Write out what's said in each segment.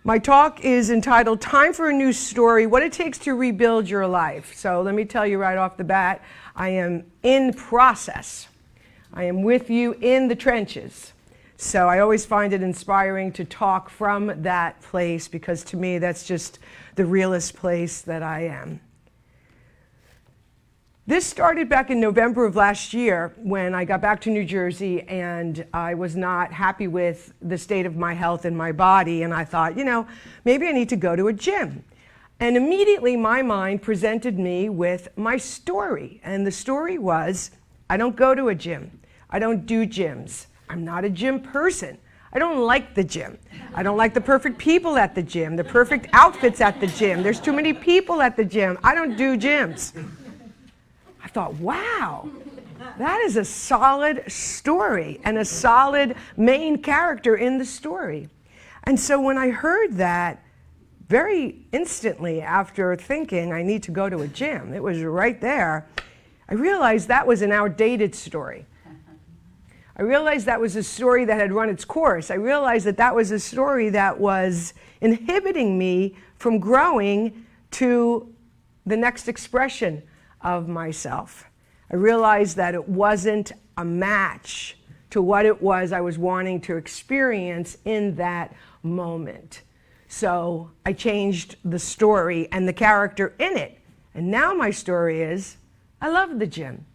My talk is entitled Time for a New Story, What It Takes to Rebuild Your Life. So let me tell you right off the bat, I am in process. I am with you in the trenches. So I always find it inspiring to talk from that place because to me that's just the realest place that I am. This started back in November of last year when I got back to New Jersey and I was not happy with the state of my health and my body, and I thought, maybe I need to go to a gym. And immediately my mind presented me with my story, and the story was, I don't go to a gym. I don't do gyms. I'm not a gym person. I don't like the gym. I don't like the perfect people at the gym, the perfect outfits at the gym. There's too many people at the gym. I don't do gyms. I thought, wow, that is a solid story and a solid main character in the story. And so when I heard that, very instantly after thinking I need to go to a gym, it was right there, I realized that was an outdated story. I realized that was a story that had run its course. I realized that that was a story that was inhibiting me from growing to the next expression of myself. I realized that it wasn't a match to what it was I was wanting to experience in that moment. So I changed the story and the character in it. And now my story is, I love the gym.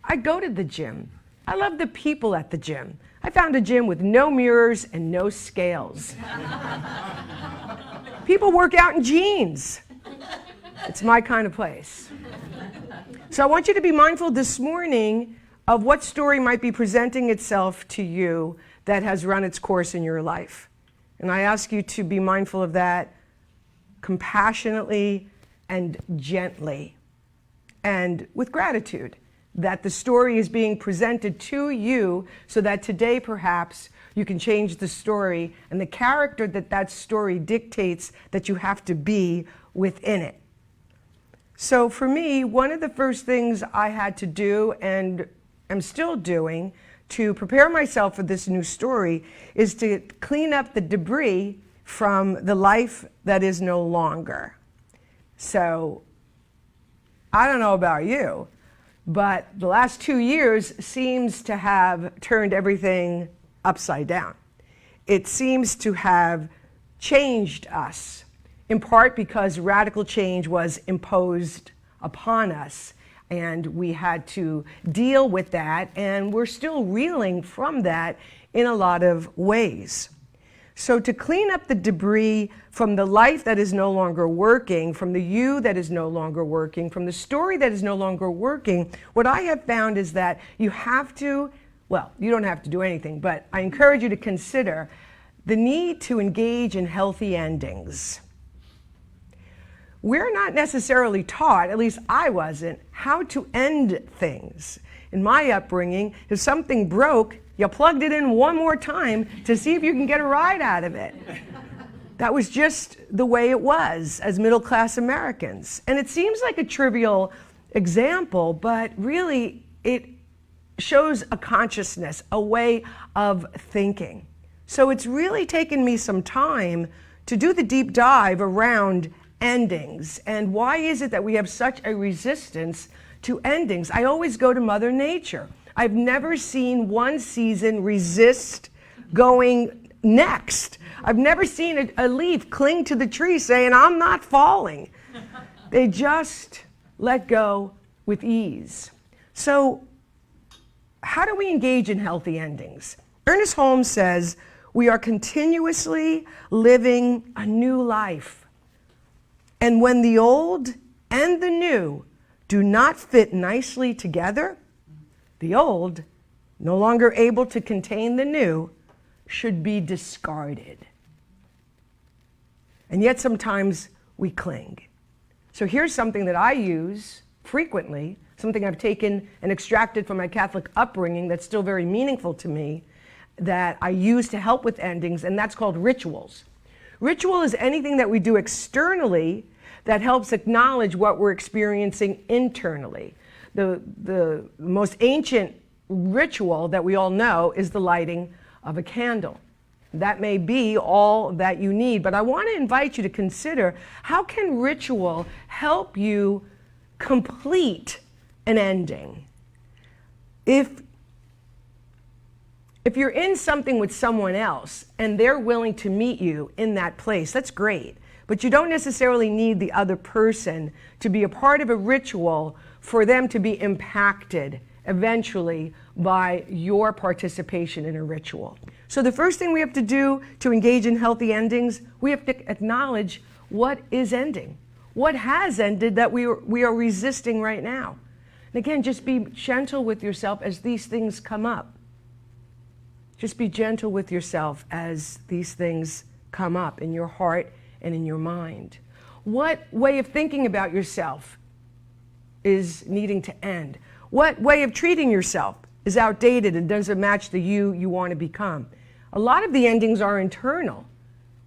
I go to the gym. I love the people at the gym. I found a gym with no mirrors and no scales. People work out in jeans. It's my kind of place. So I want you to be mindful this morning of what story might be presenting itself to you that has run its course in your life. And I ask you to be mindful of that compassionately and gently and with gratitude that the story is being presented to you so that today perhaps you can change the story and the character that that story dictates that you have to be within it. So for me, one of the first things I had to do and am still doing to prepare myself for this new story is to clean up the debris from the life that is no longer. So I don't know about you, but the last 2 years seems to have turned everything upside down. It seems to have changed us, in part because radical change was imposed upon us, and we had to deal with that, and we're still reeling from that in a lot of ways. So to clean up the debris from the life that is no longer working, from the you that is no longer working, from the story that is no longer working, what I have found is that you have to, well, you don't have to do anything, but I encourage you to consider the need to engage in healthy endings. We're not necessarily taught, at least I wasn't, how to end things. In my upbringing, if something broke, you plugged it in one more time to see if you can get a ride out of it. That was just the way it was as middle-class Americans. And it seems like a trivial example, but really it shows a consciousness, a way of thinking. So it's really taken me some time to do the deep dive around endings. And why is it that we have such a resistance to endings? I always go to Mother Nature. I've never seen one season resist going next. I've never seen a leaf cling to the tree saying, I'm not falling. They just let go with ease. So how do we engage in healthy endings? Ernest Holmes says, we are continuously living a new life. And when the old and the new do not fit nicely together, the old, no longer able to contain the new, should be discarded. And yet sometimes we cling. So here's something that I use frequently, something I've taken and extracted from my Catholic upbringing that's still very meaningful to me, that I use to help with endings, and that's called rituals. Ritual is anything that we do externally that helps acknowledge what we're experiencing internally. The most ancient ritual that we all know is the lighting of a candle. That may be all that you need, but I want to invite you to consider, how can ritual help you complete an ending? If you're in something with someone else and they're willing to meet you in that place, that's great. But you don't necessarily need the other person to be a part of a ritual for them to be impacted eventually by your participation in a ritual. So the first thing we have to do to engage in healthy endings, we have to acknowledge what is ending. What has ended that we are resisting right now. And again, just be gentle with yourself as these things come up. Just be gentle with yourself as these things come up in your heart and in your mind. What way of thinking about yourself is needing to end? What way of treating yourself is outdated and doesn't match the you want to become? A lot of the endings are internal.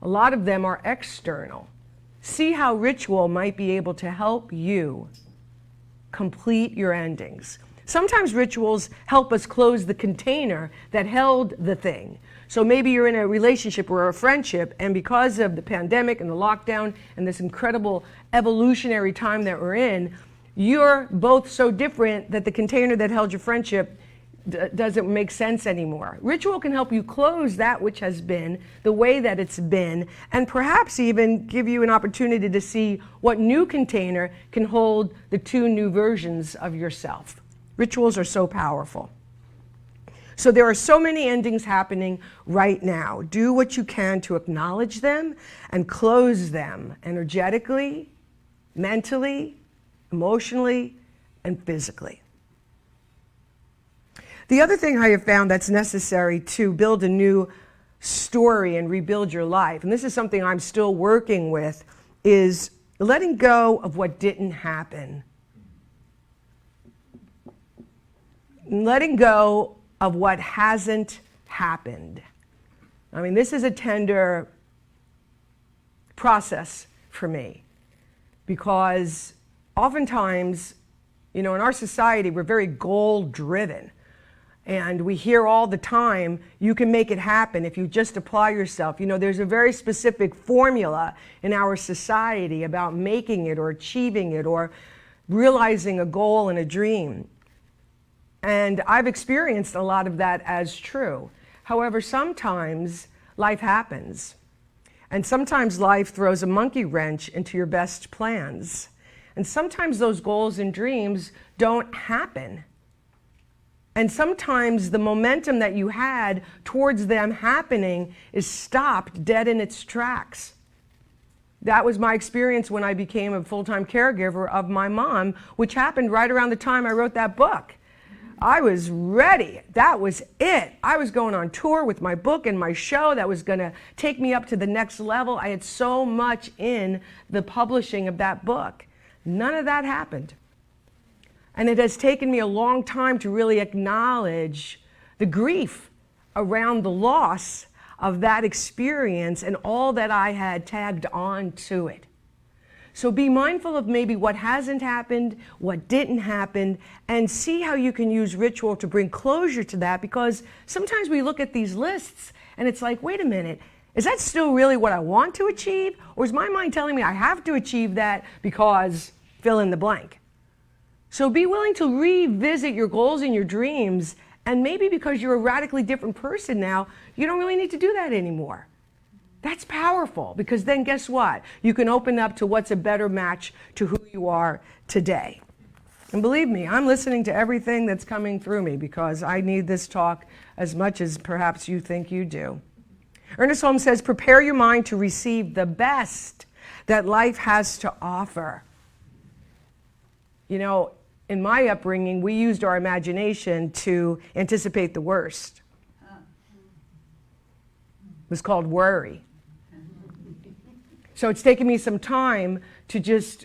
A lot of them are external. See how ritual might be able to help you complete your endings. Sometimes rituals help us close the container that held the thing. So maybe you're in a relationship or a friendship, and because of the pandemic and the lockdown and this incredible evolutionary time that we're in, you're both so different that the container that held your friendship doesn't make sense anymore. Ritual can help you close that which has been, the way that it's been, and perhaps even give you an opportunity to see what new container can hold the two new versions of yourself. Rituals are so powerful. So there are so many endings happening right now. Do what you can to acknowledge them and close them energetically, mentally, emotionally, and physically. The other thing I have found that's necessary to build a new story and rebuild your life, and this is something I'm still working with, is letting go of what didn't happen. Letting go of what hasn't happened. I mean, this is a tender process for me, because oftentimes, in our society, we're very goal-driven. And we hear all the time, you can make it happen if you just apply yourself. There's a very specific formula in our society about making it or achieving it or realizing a goal and a dream. And I've experienced a lot of that as true. However, sometimes life happens. And sometimes life throws a monkey wrench into your best plans. And sometimes those goals and dreams don't happen. And sometimes the momentum that you had towards them happening is stopped dead in its tracks. That was my experience when I became a full-time caregiver of my mom, which happened right around the time I wrote that book. I was ready. That was it. I was going on tour with my book and my show that was going to take me up to the next level. I had so much in the publishing of that book. None of that happened. And it has taken me a long time to really acknowledge the grief around the loss of that experience and all that I had tagged on to it. So be mindful of maybe what hasn't happened, what didn't happen, and see how you can use ritual to bring closure to that, because sometimes we look at these lists and it's like, wait a minute, is that still really what I want to achieve? Or is my mind telling me I have to achieve that because fill in the blank? So be willing to revisit your goals and your dreams, and maybe because you're a radically different person now, you don't really need to do that anymore. That's powerful, because then guess what? You can open up to what's a better match to who you are today. And believe me, I'm listening to everything that's coming through me, because I need this talk as much as perhaps you think you do. Ernest Holmes says, prepare your mind to receive the best that life has to offer. In my upbringing, we used our imagination to anticipate the worst. It was called worry. So it's taken me some time to just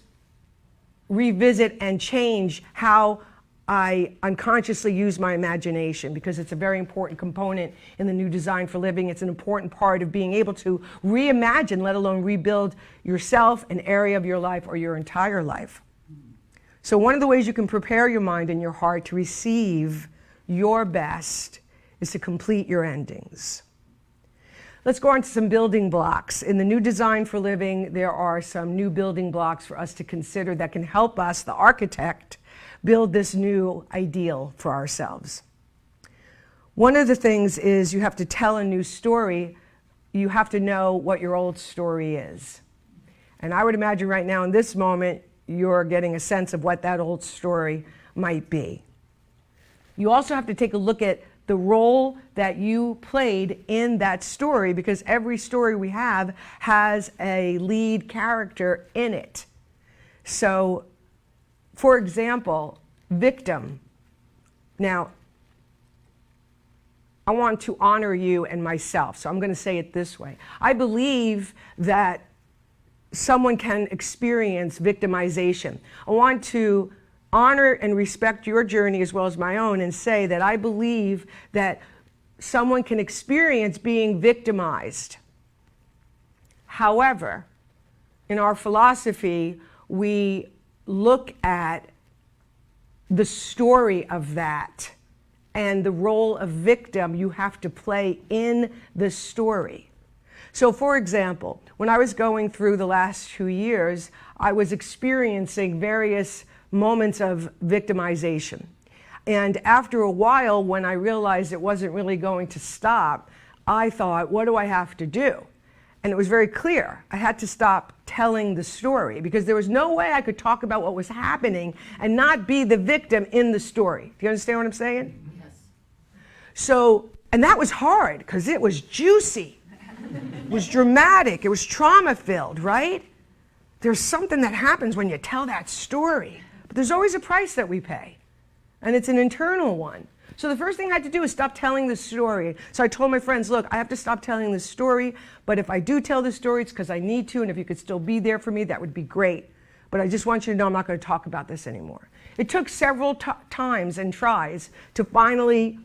revisit and change how I unconsciously use my imagination, because it's a very important component in the new design for living. It's an important part of being able to reimagine, let alone rebuild yourself, an area of your life, or your entire life. So one of the ways you can prepare your mind and your heart to receive your best is to complete your endings. Let's go on to some building blocks. In the new design for living, there are some new building blocks for us to consider that can help us, the architect, build this new ideal for ourselves. One of the things is you have to tell a new story. You have to know what your old story is. And I would imagine right now in this moment, you're getting a sense of what that old story might be. You also have to take a look at the role that you played in that story, because every story we have has a lead character in it. So, for example, victim. Now, I want to honor you and myself, so I'm going to say it this way. I believe that someone can experience victimization. I want to honor and respect your journey as well as my own and say that I believe that someone can experience being victimized. However, in our philosophy, we look at the story of that and the role of victim you have to play in the story. So for example, when I was going through the last 2 years, I was experiencing various moments of victimization. And after a while, when I realized it wasn't really going to stop, I thought, what do I have to do? And it was very clear. I had to stop telling the story, because there was no way I could talk about what was happening and not be the victim in the story. Do you understand what I'm saying? Yes. So, and that was hard because it was juicy. It was dramatic. It was trauma-filled, right? There's something that happens when you tell that story. But there's always a price that we pay, and it's an internal one. So the first thing I had to do is stop telling the story. So I told my friends, look, I have to stop telling the story, but if I do tell the story, it's because I need to, and if you could still be there for me, that would be great. But I just want you to know I'm not going to talk about this anymore. It took several times and tries to finally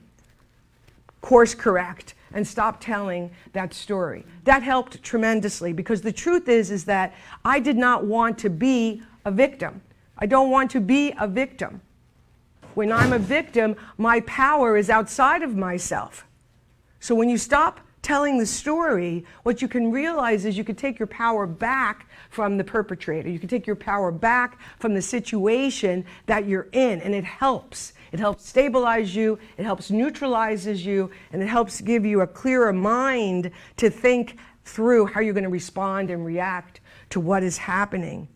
course correct and stop telling that story. That helped tremendously, because the truth is that I did not want to be a victim. I don't want to be a victim. When I'm a victim, my power is outside of myself. So when you stop telling the story, what you can realize is you can take your power back from the perpetrator. You can take your power back from the situation that you're in, and it helps. It helps stabilize you, it helps neutralizes you, and it helps give you a clearer mind to think through how you're going to respond and react to what is happening.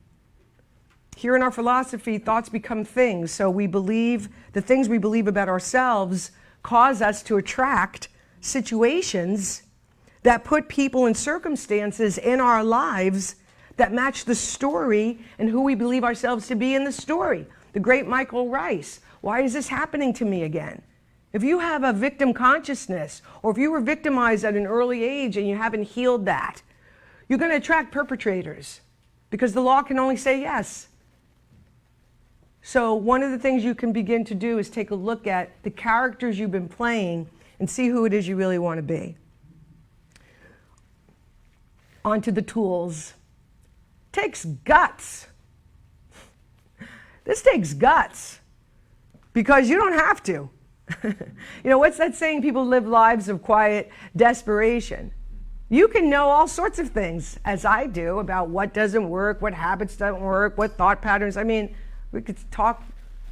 Here in our philosophy, thoughts become things. So we believe, the things we believe about ourselves cause us to attract situations that put people and circumstances in our lives that match the story and who we believe ourselves to be in the story. The great Michael Rice. Why is this happening to me again? If you have a victim consciousness, or if you were victimized at an early age and you haven't healed that, you're going to attract perpetrators, because the law can only say yes. So one of the things you can begin to do is take a look at the characters you've been playing and see who it is you really want to be. On to the tools. Takes guts. This takes guts, because you don't have to. You know, what's that saying? People live lives of quiet desperation. You can know all sorts of things, as I do, about what doesn't work, what habits don't work, what thought patterns. I mean, we could talk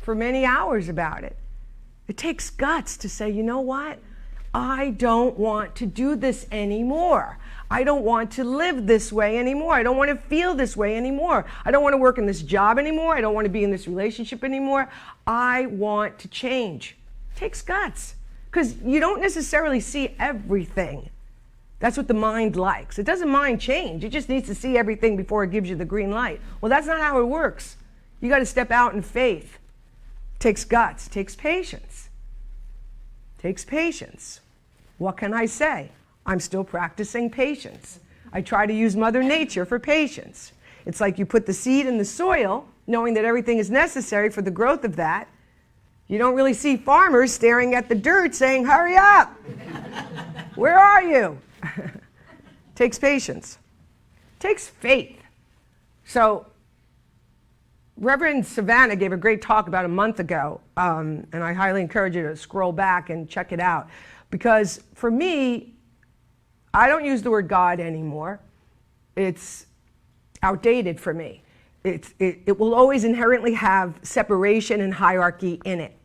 for many hours about it. It takes guts to say, you know what? I don't want to do this anymore. I don't want to live this way anymore. I don't want to feel this way anymore. I don't want to work in this job anymore. I don't want to be in this relationship anymore. I want to change. It takes guts, because you don't necessarily see everything. That's what the mind likes. It doesn't mind change. It just needs to see everything before it gives you the green light. Well, that's not how it works. You got to step out in faith. It takes guts. It takes patience. It takes patience. What can I say? I'm still practicing patience. I try to use Mother Nature for patience. It's like you put the seed in the soil, knowing that everything is necessary for the growth of that. You don't really see farmers staring at the dirt saying, hurry up! Where are you? Takes patience. Takes faith. So, Reverend Savannah gave a great talk about a month ago, and I highly encourage you to scroll back and check it out. Because for me, I don't use the word God anymore. It's outdated for me. It will always inherently have separation and hierarchy in it.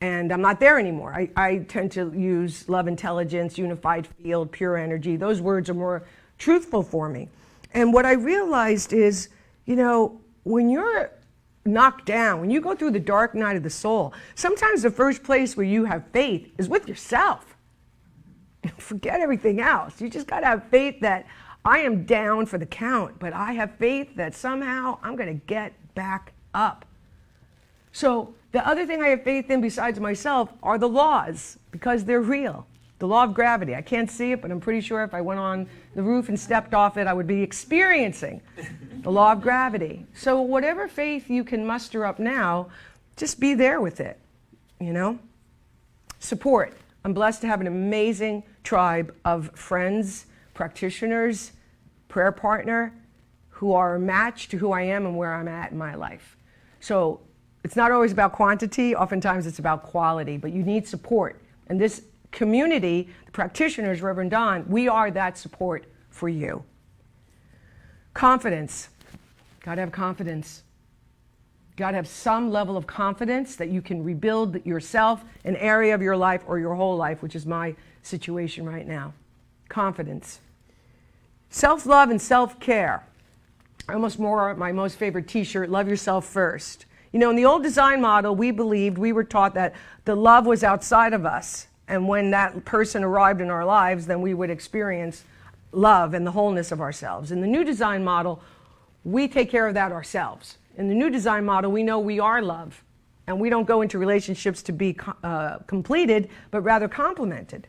And I'm not there anymore. I tend to use love, intelligence, unified field, pure energy. Those words are more truthful for me. And what I realized is, you know, when you're knocked down, when you go through the dark night of the soul, sometimes the first place where you have faith is with yourself. Forget everything else. You just got to have faith that I am down for the count, but I have faith that somehow I'm going to get back up. So the other thing I have faith in besides myself are the laws, because they're real. The law of gravity. I can't see it, but I'm pretty sure if I went on the roof and stepped off it, I would be experiencing the law of gravity. So whatever faith you can muster up now, just be there with it, you know? Support. I'm blessed to have an amazing tribe of friends, practitioners, prayer partner, who are a match to who I am and where I'm at in my life. So it's not always about quantity, oftentimes it's about quality, but you need support. And this community, the practitioners, Reverend Don, we are that support for you. Confidence. Got to have confidence. Got to have some level of confidence that you can rebuild yourself, an area of your life or your whole life, which is my situation right now. Confidence. Self-love and self-care. Almost more my most favorite t-shirt, love yourself first. You know, in the old design model, we were taught that the love was outside of us. And when that person arrived in our lives, then we would experience love and the wholeness of ourselves. In the new design model, we take care of that ourselves. In the new design model, we know we are love. And we don't go into relationships to be completed, but rather complemented,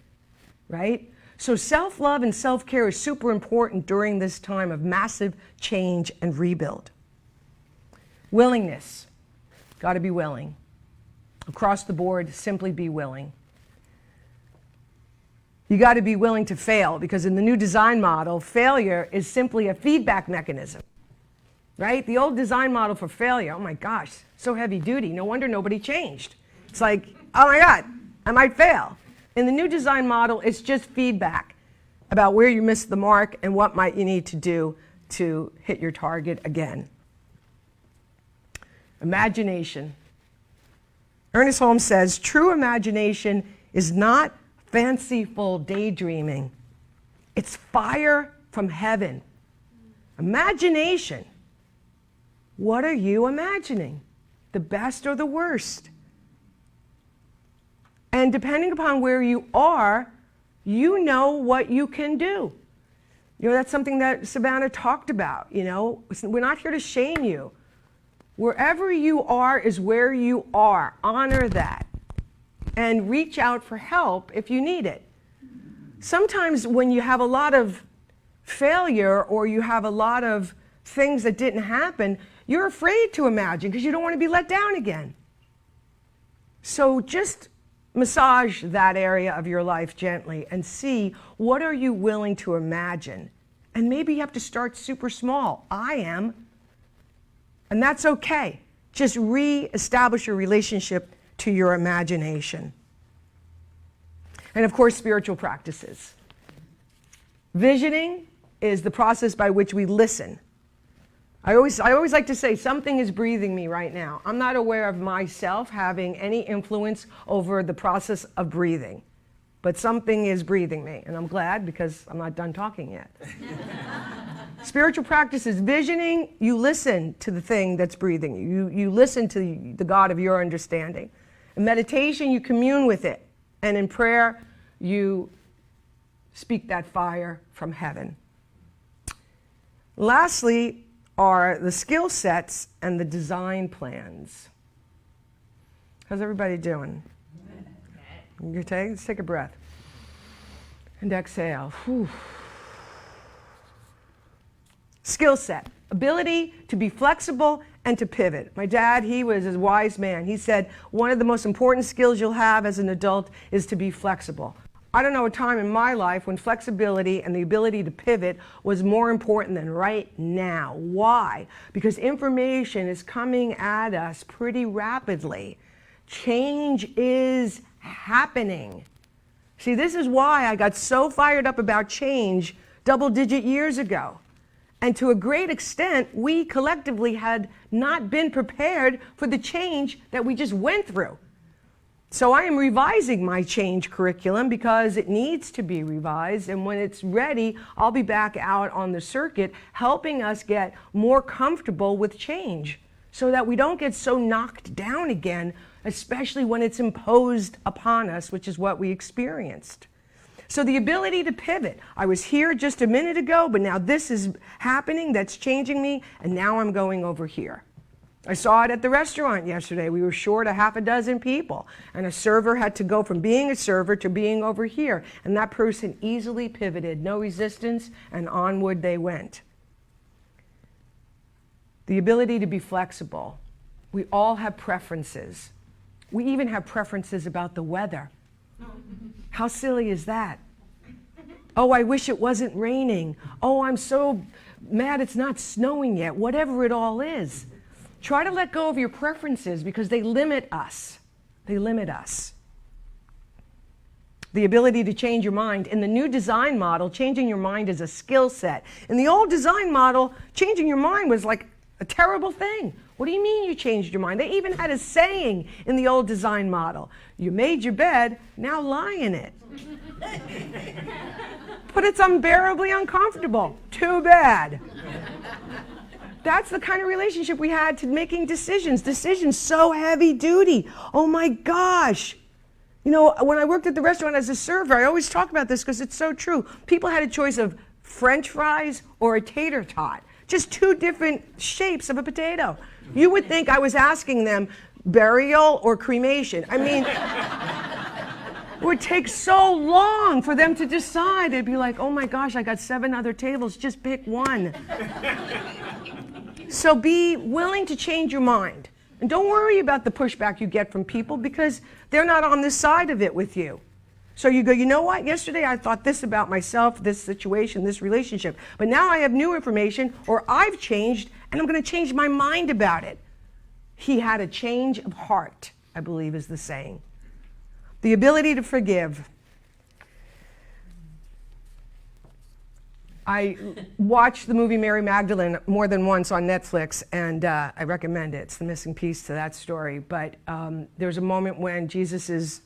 right? So self-love and self-care is super important during this time of massive change and rebuild. Willingness. Got to be willing. Across the board, simply be willing. You got to be willing to fail, because in the new design model, failure is simply a feedback mechanism, right? The old design model for failure, oh my gosh, so heavy duty. No wonder nobody changed. It's like, oh my God, I might fail. In the new design model, it's just feedback about where you missed the mark and what might you need to do to hit your target again. Imagination. Ernest Holmes says, true imagination is not fanciful daydreaming. It's fire from heaven. Imagination. What are you imagining? The best or the worst? And depending upon where you are, you know what you can do. You know, that's something that Savannah talked about, you know. We're not here to shame you. Wherever you are is where you are. Honor that. And reach out for help if you need it. Sometimes when you have a lot of failure or you have a lot of things that didn't happen, you're afraid to imagine because you don't want to be let down again. So just massage that area of your life gently and see, what are you willing to imagine? And maybe you have to start super small. I am. And that's okay. Just re-establish your relationship to your imagination. And of course, spiritual practices. Visioning is the process by which we listen. I always like to say, something is breathing me right now. I'm not aware of myself having any influence over the process of breathing, but something is breathing me, and I'm glad because I'm not done talking yet. Spiritual practice is visioning. You listen to the thing that's breathing you. You listen to the God of your understanding. In meditation, you commune with it. And in prayer, you speak that fire from heaven. Lastly are the skill sets and the design plans. How's everybody doing? Let's take a breath. And exhale. Whew. Skill set, ability to be flexible and to pivot. My dad, he was a wise man. He said, one of the most important skills you'll have as an adult is to be flexible. I don't know a time in my life when flexibility and the ability to pivot was more important than right now. Why? Because information is coming at us pretty rapidly. Change is happening. See, this is why I got so fired up about change double-digit years ago. And to a great extent, we collectively had not been prepared for the change that we just went through. So I am revising my change curriculum because it needs to be revised. And when it's ready, I'll be back out on the circuit helping us get more comfortable with change so that we don't get so knocked down again, especially when it's imposed upon us, which is what we experienced. So the ability to pivot. I was here just a minute ago, but now this is happening, that's changing me, and now I'm going over here. I saw it at the restaurant yesterday. We were short a half a dozen people, and a server had to go from being a server to being over here, and that person easily pivoted, no resistance, and onward they went. The ability to be flexible. We all have preferences. We even have preferences about the weather. How silly is that? Oh, I wish it wasn't raining. Oh, I'm so mad it's not snowing yet. Whatever it all is. Try to let go of your preferences because they limit us. They limit us. The ability to change your mind. In the new design model, changing your mind is a skill set. In the old design model, changing your mind was like a terrible thing. What do you mean you changed your mind? They even had a saying in the old design model. You made your bed, now lie in it. But it's unbearably uncomfortable. Too bad. That's the kind of relationship we had to making decisions. Decisions so heavy duty. Oh my gosh. You know, when I worked at the restaurant as a server, I always talk about this because it's so true. People had a choice of French fries or a tater tot. Just two different shapes of a potato. You would think I was asking them burial or cremation. I mean, it would take so long for them to decide. They'd be like, oh my gosh, I got 7 other tables, just pick one. So be willing to change your mind. And don't worry about the pushback you get from people because they're not on this side of it with you. So you go, you know what? Yesterday I thought this about myself, this situation, this relationship. But now I have new information, or I've changed, and I'm going to change my mind about it. He had a change of heart, I believe is the saying. The ability to forgive. I watched the movie Mary Magdalene more than once on Netflix, and I recommend it. It's the missing piece to that story. But there's a moment when Jesus is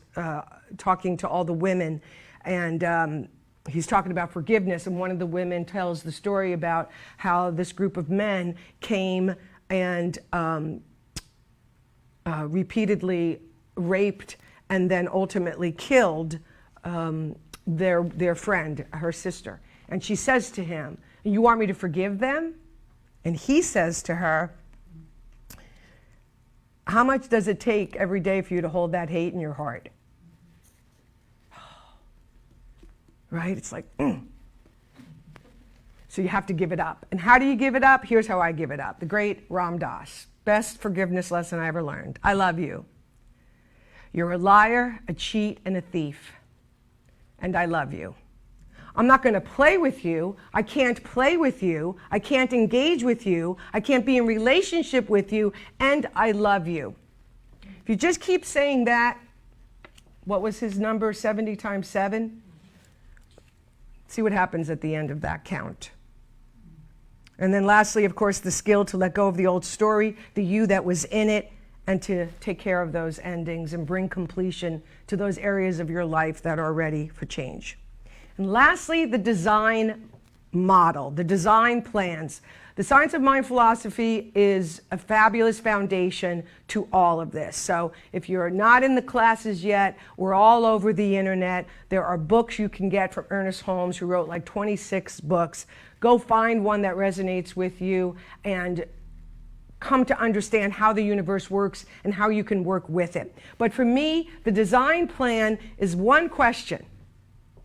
talking to all the women, and he's talking about forgiveness, and one of the women tells the story about how this group of men came and repeatedly raped and then ultimately killed their friend, her sister. And she says to him, you want me to forgive them? And he says to her, how much does it take every day for you to hold that hate in your heart? Right? It's like, So you have to give it up. And how do you give it up? Here's how I give it up. The great Ram Dass. Best forgiveness lesson I ever learned. I love you. You're a liar, a cheat, and a thief. And I love you. I'm not going to play with you. I can't play with you. I can't engage with you. I can't be in relationship with you. And I love you. If you just keep saying that, what was his number, 70 times 7? See what happens at the end of that count. And then lastly, of course, the skill to let go of the old story, the you that was in it, and to take care of those endings and bring completion to those areas of your life that are ready for change. And lastly, the design model, the design plans. The Science of Mind philosophy is a fabulous foundation to all of this. So if you're not in the classes yet, we're all over the internet. There are books you can get from Ernest Holmes, who wrote like 26 books. Go find one that resonates with you and come to understand how the universe works and how you can work with it. But for me, the design plan is one question.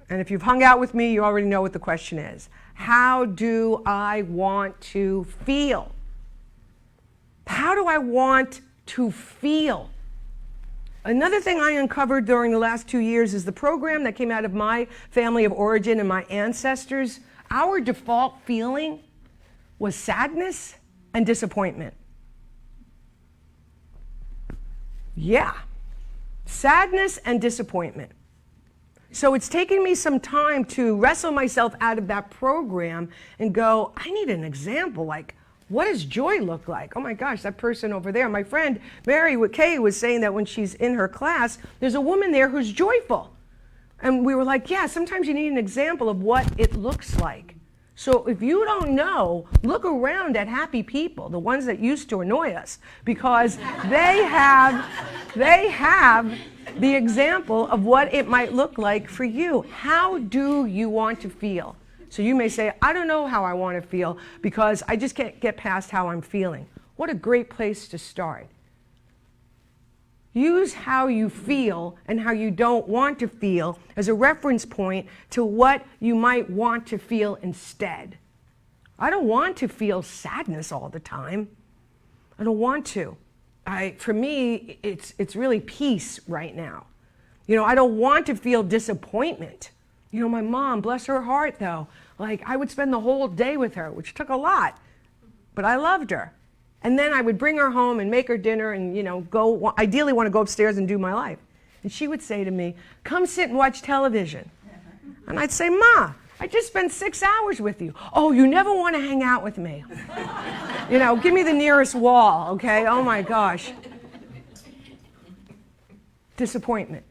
And if you've hung out with me, you already know what the question is. How do I want to feel? How do I want to feel? Another thing I uncovered during the last 2 years is the program that came out of my family of origin and my ancestors. Our default feeling was sadness and disappointment. Yeah, sadness and disappointment. So it's taken me some time to wrestle myself out of that program and go, I need an example. Like, what does joy look like? Oh my gosh, that person over there. My friend Mary Kay was saying that when she's in her class, there's a woman there who's joyful. And we were like, yeah, sometimes you need an example of what it looks like. So if you don't know, look around at happy people, the ones that used to annoy us, because they have the example of what it might look like for you. How do you want to feel? So you may say, I don't know how I want to feel because I just can't get past how I'm feeling. What a great place to start. Use how you feel and how you don't want to feel as a reference point to what you might want to feel instead. I don't want to feel sadness all the time. I don't want to. For me, it's really peace right now. You know, I don't want to feel disappointment. You know, my mom, bless her heart though, like I would spend the whole day with her, which took a lot, but I loved her. And then I would bring her home and make her dinner and, you know, ideally want to go upstairs and do my life. And she would say to me, come sit and watch television. And I'd say, Ma, I just spent 6 hours with you. Oh, you never want to hang out with me. You know, give me the nearest wall, okay? Oh my gosh. Disappointment.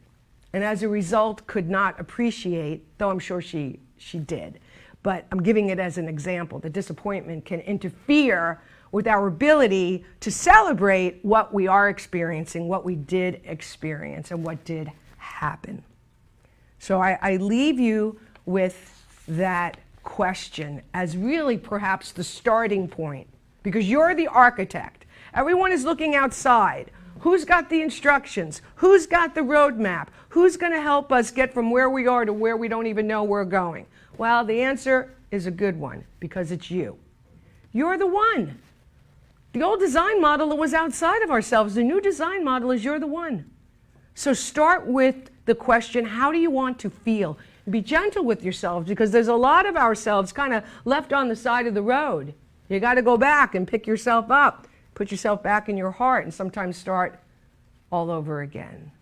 And as a result, could not appreciate, though I'm sure she did. But I'm giving it as an example. The disappointment can interfere with our ability to celebrate what we are experiencing, what we did experience, and what did happen. So I leave you with that question as really perhaps the starting point, because you're the architect. Everyone is looking outside. Who's got the instructions? Who's got the roadmap? Who's going to help us get from where we are to where we don't even know we're going? Well, the answer is a good one, because it's you. You're the one. The old design model was outside of ourselves. The new design model is you're the one. So start with the question, how do you want to feel? And be gentle with yourselves, because there's a lot of ourselves kind of left on the side of the road. You got to go back and pick yourself up, put yourself back in your heart, and sometimes start all over again.